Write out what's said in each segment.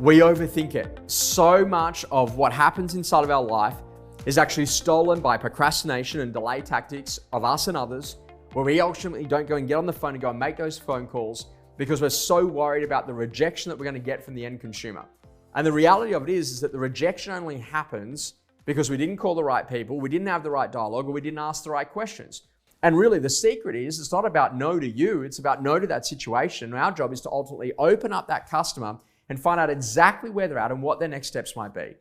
We overthink it. So much of what happens inside of our life is actually stolen by procrastination and delay tactics of us and others, where we ultimately don't go and get on the phone and go and make those phone calls because we're so worried about the rejection that we're going to get from the end consumer. And the reality of it is that the rejection only happens because we didn't call the right people, we didn't have the right dialogue, or we didn't ask the right questions. And really the secret is, it's not about no to you, it's about no to that situation. And our job is to ultimately open up that customer and find out exactly where they're at and what their next steps might be.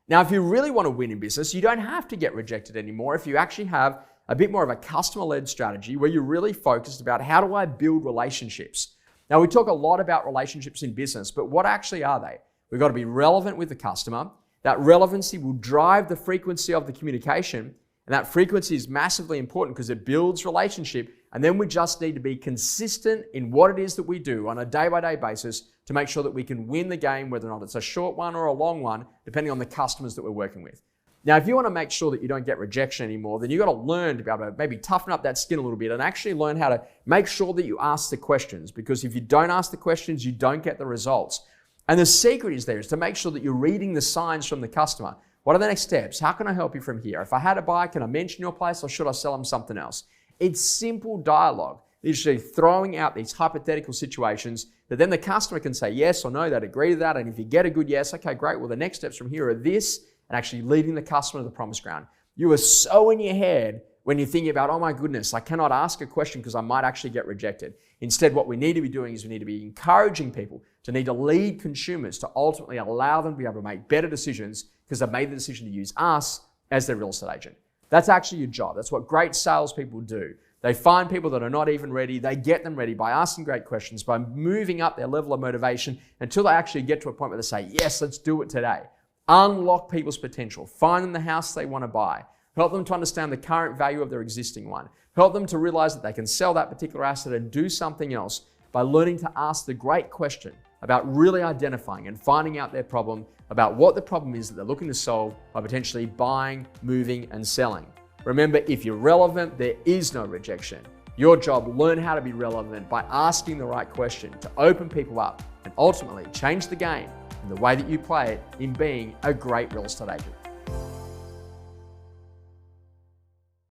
Now, if you really want to win in business, you don't have to get rejected anymore if you actually have a bit more of a customer-led strategy where you're really focused about how do I build relationships. Now, we talk a lot about relationships in business, but what actually are they? We've got to be relevant with the customer. That relevancy will drive the frequency of the communication, and that frequency is massively important because it builds relationship. And then we just need to be consistent in what it is that we do on a day-by-day basis to make sure that we can win the game, whether or not it's a short one or a long one, depending on the customers that we're working with. Now, if you want to make sure that you don't get rejection anymore, then you've got to learn to be able to maybe toughen up that skin a little bit and actually learn how to make sure that you ask the questions, because if you don't ask the questions, you don't get the results. And the secret is to make sure that you're reading the signs from the customer. What are the next steps? How can I help you from here? If I had a buy, can I mention your place, or should I sell them something else? It's simple dialogue, literally throwing out these hypothetical situations that then the customer can say yes or no, they'd agree to that. And if you get a good yes, okay, great. Well, the next steps from here are this, and actually leading the customer to the promised ground. You are so in your head when you're thinking about, oh my goodness, I cannot ask a question because I might actually get rejected. Instead, what we need to be doing is we need to be encouraging people to need to lead consumers to ultimately allow them to be able to make better decisions because they've made the decision to use us as their real estate agent. That's actually your job. That's what great salespeople do. They find people that are not even ready. They get them ready by asking great questions, by moving up their level of motivation until they actually get to a point where they say, yes, let's do it today. Unlock people's potential. Find them the house they want to buy. Help them to understand the current value of their existing one. Help them to realize that they can sell that particular asset and do something else by learning to ask the great question about really identifying and finding out their problem, about what the problem is that they're looking to solve by potentially buying, moving, and selling. Remember, if you're relevant, there is no rejection. Your job, learn how to be relevant by asking the right question to open people up and ultimately change the game and the way that you play it in being a great real estate agent.